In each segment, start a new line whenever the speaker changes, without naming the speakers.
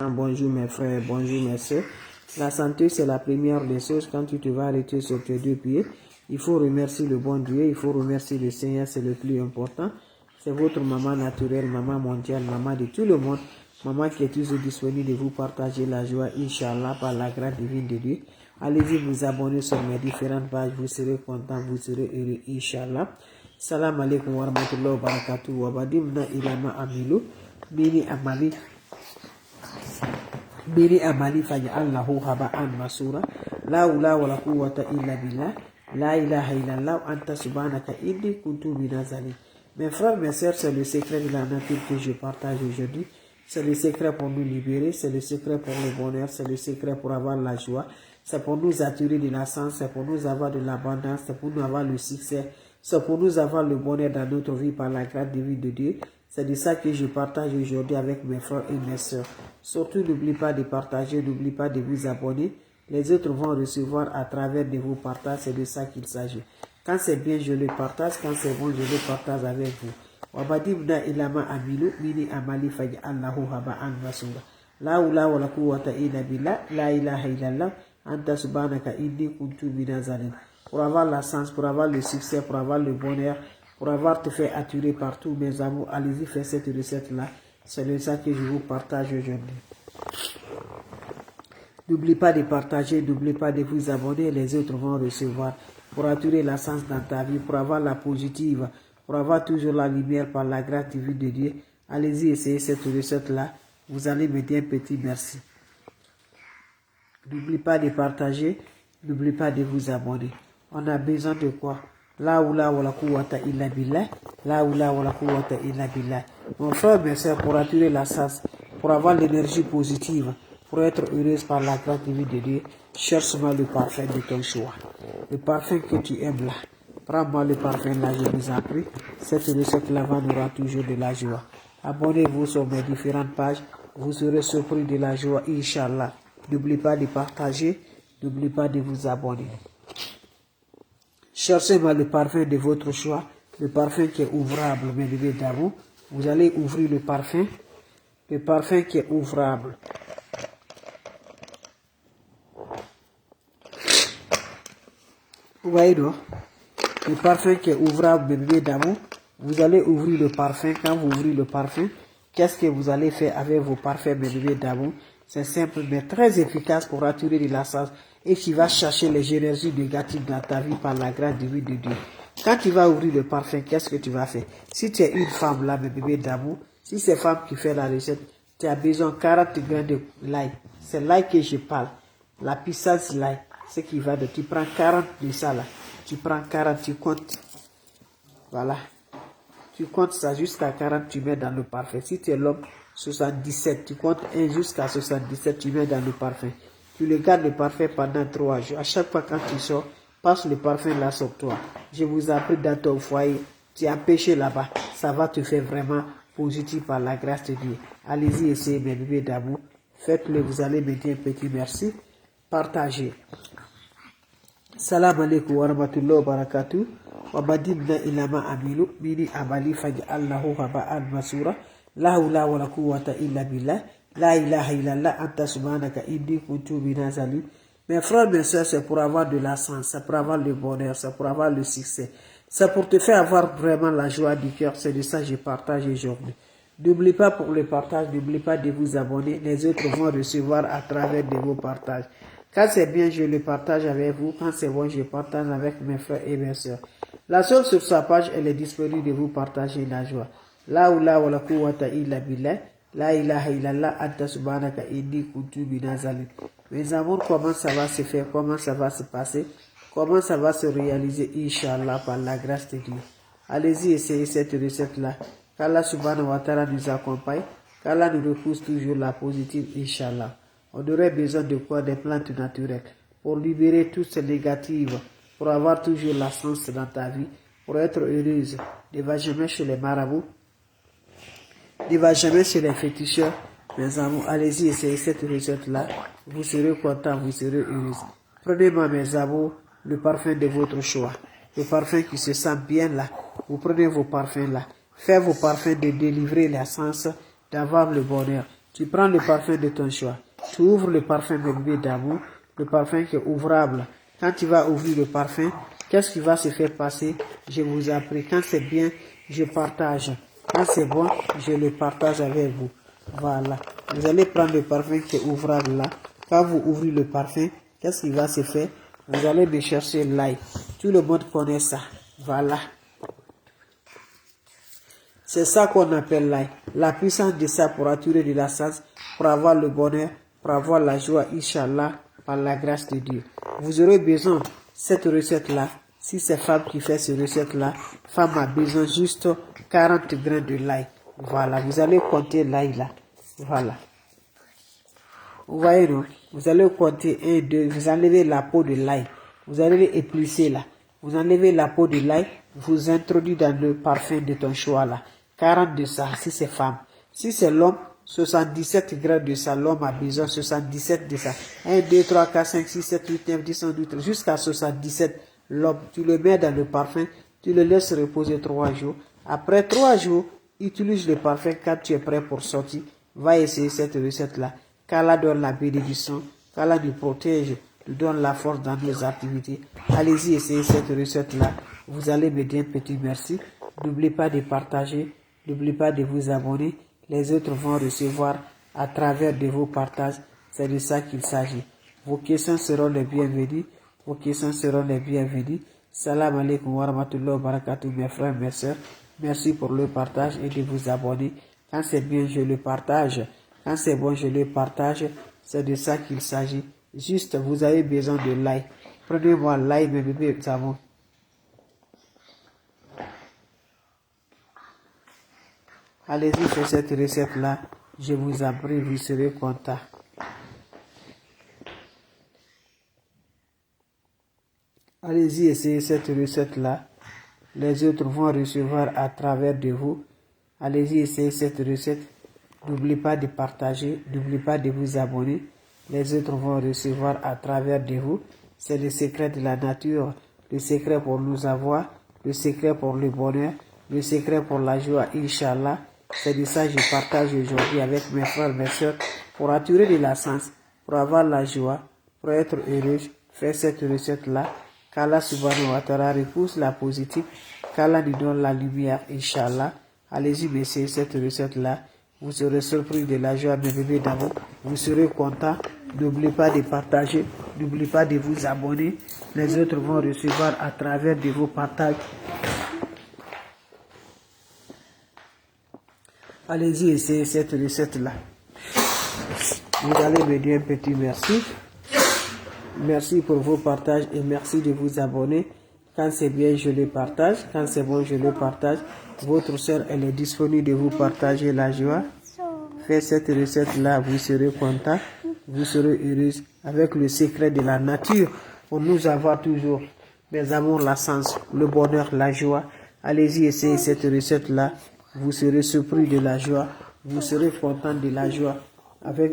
Bonjour mes frères, bonjour mes soeurs. La santé, c'est la première des choses. Quand tu te vas arrêter sur tes deux pieds, il faut remercier le bon Dieu, il faut remercier le Seigneur, c'est le plus important. C'est votre maman naturelle, maman mondiale, maman de tout le monde, maman qui est toujours disponible de vous partager la joie, Inch'Allah, par la grâce divine de Dieu. Allez-y vous abonner sur mes différentes pages, vous serez content, vous serez heureux, Inch'Allah. Salam alaikum wa rahmatullahi wa barakatuh. Wa badimna ilama amilu, bini amali. Biri amali faj'alnahu haba'an masura. La hawla wala quwwata illa billah. La ilaha illallah anta subhanaka inni kuntu minaz zalimin. Mes frères, mes sœurs, c'est le secret de la nature que je partage aujourd'hui. C'est le secret pour nous libérer, c'est le secret pour le bonheur, c'est le secret pour avoir la joie, c'est pour nous attirer de la sens, c'est pour nous avoir de l'abondance, c'est pour nous avoir le succès, c'est pour nous avoir le bonheur dans notre vie par la grâce divine de Dieu. C'est de ça que je partage aujourd'hui avec mes frères et mes sœurs. Surtout, n'oublie pas de partager, n'oublie pas de vous abonner. Les autres vont recevoir à travers de vos partages, c'est de ça qu'il s'agit. Quand c'est bien, je le partage. Quand c'est bon, je le partage avec vous. Wabadibna ilama amilu mini amali faj'alnahu haba'an masura. La hawla wala quwwata illa billah. La ilaha illallah anta subhanaka inni kuntu minaz zalimin. Pour avoir la sens, pour avoir le succès, pour avoir le bonheur, pour avoir te fait attirer partout, mes amours, allez-y, faites cette recette-là. C'est de ça que je vous partage aujourd'hui. N'oublie pas de partager, n'oublie pas de vous abonner, les autres vont recevoir. Pour attirer la sens dans ta vie, pour avoir la positive, pour avoir toujours la lumière par la grâce divine de Dieu, allez-y, essayez cette recette-là. Vous allez me dire un petit merci. N'oublie pas de partager, n'oublie pas de vous abonner. On a besoin de quoi? La hawla wala quwwata illa billah. La hawla wala quwwata illa billah. Mon frère, mes soeurs, pour attirer la sens, pour avoir l'énergie positive, pour être heureuse par la grâce divine de Dieu, cherche-moi le parfum de ton choix. Le parfum que tu aimes là. Prends-moi le parfum là, je vous en prie. Cette recette-là va nous rendre toujours de la joie. Abonnez-vous sur mes différentes pages. Vous serez surpris de la joie, Inch'Allah. N'oubliez pas de partager. N'oubliez pas de vous abonner. Cherchez-moi le parfum de votre choix. Le parfum qui est ouvrable, mes bébés d'amour. Vous allez ouvrir le parfum. Le parfum qui est ouvrable. Vous voyez, non? Le parfum qui est ouvrable, mes bébés d'amour. Vous allez ouvrir le parfum. Quand vous ouvrez le parfum, qu'est-ce que vous allez faire avec vos parfums, mes bébés d'amour? C'est simple, mais très efficace pour attirer de la sens et qui va chercher les énergies négatives dans ta vie par la grâce divine de Dieu. Quand tu vas ouvrir le parfum, qu'est-ce que tu vas faire? Si tu es une femme là, mes bébés d'amour, si c'est femme qui fait la recette, tu as besoin de 40 grains de l'ail. C'est l'ail que je parle. La puissance l'ail. Ce qui va de, tu prends 40 de ça là. Tu prends 40, tu comptes. Voilà. Tu comptes ça jusqu'à 40, tu mets dans le parfum. Si tu es l'homme, 77, tu comptes 1 jusqu'à 77, tu mets dans le parfum. Tu le gardes le parfum pendant 3 jours. À chaque fois quand tu sors, passe le parfum là sur toi. Je vous ai appris dans ton foyer, tu as péché là-bas. Ça va te faire vraiment positif par la grâce de Dieu. Allez-y, essayez mes bébés d'amour. Faites-le, vous allez me dire un petit merci. Partagez. Salam alaikum wa rahmatullahi wa barakatuh. Wa badimna ilama amilu mini amali faj'alnahu haba'an masura. La hawla wala quwwata illa billah. La ilaha illallah anta subhanaka inni kuntu minaz zalimin. Mes frères, mes soeurs, c'est pour avoir de la sens, c'est pour avoir le bonheur, c'est pour avoir le succès. C'est pour te faire avoir vraiment la joie du cœur. C'est de ça que je partage aujourd'hui. N'oubliez pas pour le partage, n'oubliez pas de vous abonner. Les autres vont recevoir à travers de vos partages. Quand c'est bien, je le partage avec vous. Quand c'est bon, je partage avec mes frères et mes soeurs. La seule sur sa page, elle est disponible de vous partager la joie. La hawla wala quwwata illa billah. La ilaha illallah anta subhanaka inni kuntu minaz zalimin. Mes amours, comment ça va se faire? Comment ça va se passer? Comment ça va se réaliser, Inch'Allah, par la grâce de Dieu? Allez-y, essayez cette recette-là. Qu'Allah subhanahu wa ta'ala nous accompagne. Qu'Allah nous repousse toujours la positive, Inch'Allah. On aurait besoin de quoi? Des plantes naturelles. Pour libérer toutes ces négatives. Pour avoir toujours la sens dans ta vie. Pour être heureuse. Ne va jamais chez les marabouts. Ne va jamais chez les féticheurs. Mes amours, allez-y, essayez cette recette-là. Vous serez content, vous serez heureux. Prenez-moi, mes amours, le parfum de votre choix. Le parfum qui se sent bien là. Vous prenez vos parfums là. Faites vos parfums de délivrer la sens, d'avoir le bonheur. Tu prends le parfum de ton choix. Tu ouvres le parfum bébé d'amour, le parfum qui est ouvrable. Quand tu vas ouvrir le parfum, qu'est-ce qui va se faire passer? Je vous ai appris. Quand c'est bien, je partage. Quand c'est bon, je le partage avec vous. Voilà. Vous allez prendre le parfum qui est ouvrable là. Quand vous ouvrez le parfum, qu'est-ce qui va se faire? Vous allez me chercher l'ail. Tout le monde connaît ça. Voilà. C'est ça qu'on appelle l'ail. La puissance de ça pour attirer de la sens, pour avoir le bonheur, pour avoir la joie, Inch'Allah, par la grâce de Dieu. Vous aurez besoin de cette recette-là. Si c'est femme qui fait cette recette-là, femme a besoin juste 40 grains de l'ail. Voilà, vous allez compter l'ail là. Voilà. Vous voyez, non? Vous allez compter 1, 2, vous enlevez la peau de l'ail. Vous allez éplucher là. Vous enlevez la peau de l'ail, vous introduisez dans le parfum de ton choix là. 40 de ça, si c'est femme. Si c'est l'homme, 77 grammes de ça. L'homme a besoin 77 de ça. 1, 2, 3, 4, 5, 6, 7, 8, 9, 10, 11, 12, jusqu'à 77. L'homme, tu le mets dans le parfum, tu le laisses reposer 3 jours. Après 3 jours, utilise le parfum quand tu es prêt pour sortir. Va essayer cette recette-là. Qu'Allah donne la bénédiction, qu'Allah nous protège, nous donne la force dans nos activités. Allez-y, essayez cette recette-là. Vous allez me dire un petit merci. N'oubliez pas de partager, n'oubliez pas de vous abonner. Les autres vont recevoir à travers de vos partages. C'est de ça qu'il s'agit. Vos questions seront les bienvenues. Vos questions seront les bienvenues. Salam alaikum wa rahmatullahi wa barakatuh, mes frères, mes sœurs. Merci pour le partage et de vous abonner. Quand c'est bien, je le partage. Quand c'est bon, je le partage. C'est de ça qu'il s'agit. Juste, vous avez besoin de l'ail. Prenez-moi l'ail, mes bébés, nous avons. Allez-y, faites cette recette-là. Je vous en prie, vous serez content. Allez-y, essayez cette recette-là. Les autres vont recevoir à travers de vous. Allez-y, essayez cette recette. N'oubliez pas de partager. N'oubliez pas de vous abonner. Les autres vont recevoir à travers de vous. C'est le secret de la nature. Le secret pour nous avoir. Le secret pour le bonheur. Le secret pour la joie, Inch'Allah. C'est de ça que je partage aujourd'hui avec mes frères, mes soeurs. Pour attirer de la sens. Pour avoir la joie. Pour être heureux. Faites cette recette-là. Qu'Allah subhanahu wa ta'ala repousse la positive, qu'Allah nous donne la lumière, Inch'Allah. Allez-y, messieurs, cette recette-là. Vous serez surpris de la joie, mes bébés d'amour. Vous serez content. N'oubliez pas de partager. N'oubliez pas de vous abonner. Les autres vont recevoir à travers de vos partages. Allez-y, essayez cette recette-là. Vous allez me dire un petit merci. Merci pour vos partages et merci de vous abonner. Quand c'est bien, je le partage. Quand c'est bon, je le partage. Votre soeur, elle est disponible de vous partager la joie. Faites cette recette-là, vous serez content. Vous serez heureuse avec le secret de la nature pour nous avoir toujours, mes amours, la sens, le bonheur, la joie. Allez-y, essayez cette recette-là. Vous serez surpris de la joie. Vous serez content de la joie avec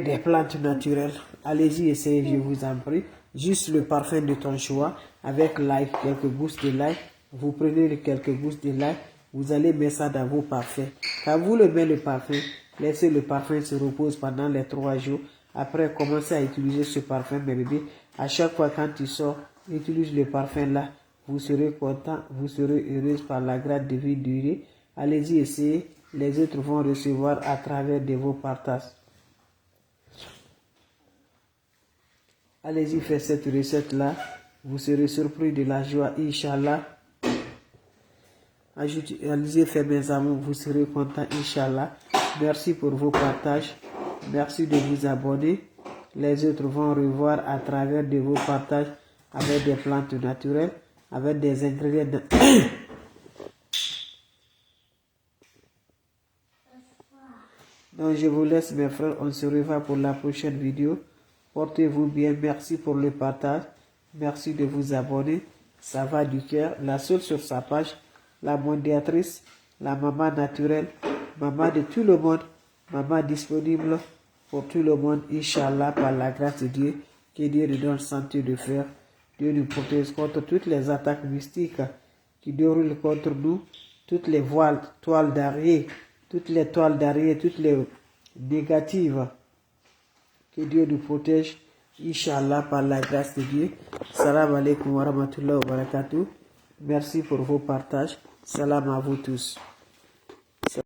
des plantes naturelles. Allez-y, essayez, je vous en prie. Juste le parfum de ton choix, avec l'ail, quelques gousses de l'ail. Vous prenez quelques gousses de l'ail, vous allez mettre ça dans vos parfums. Quand vous le mettez le parfum, laissez le parfum se repose pendant les 3 jours. Après, commencez à utiliser ce parfum, mes bébés. À chaque fois quand tu sors, utilise le parfum là. Vous serez content, vous serez heureuse par la grâce de vie durée. Allez-y, essayez. Les autres vont recevoir à travers de vos partages. Allez-y, faites cette recette-là. Vous serez surpris de la joie, Inch'Allah. Allez-y, faites mes amours, vous serez contents, Inch'Allah. Merci pour vos partages. Merci de vous abonner. Les autres vont revoir à travers de vos partages avec des plantes naturelles, avec des ingrédients. Donc, je vous laisse, mes frères. On se revoit pour la prochaine vidéo. Portez-vous bien. Merci pour le partage. Merci de vous abonner. Ça va du cœur. La seule sur sa page, la mondiatrice, la maman naturelle, maman de tout le monde, maman disponible pour tout le monde, Inch'Allah, par la grâce de Dieu. Que Dieu nous donne santé de fer. Dieu nous protège contre toutes les attaques mystiques qui déroulent contre nous, toutes les voiles, toiles d'araignée toutes les toiles d'araignée, toutes les négatives. Que Dieu nous protège, Inch'Allah, par la grâce de Dieu. Salam alaikum wa rahmatullahi wa barakatuh. Merci pour vos partages. Salam à vous tous.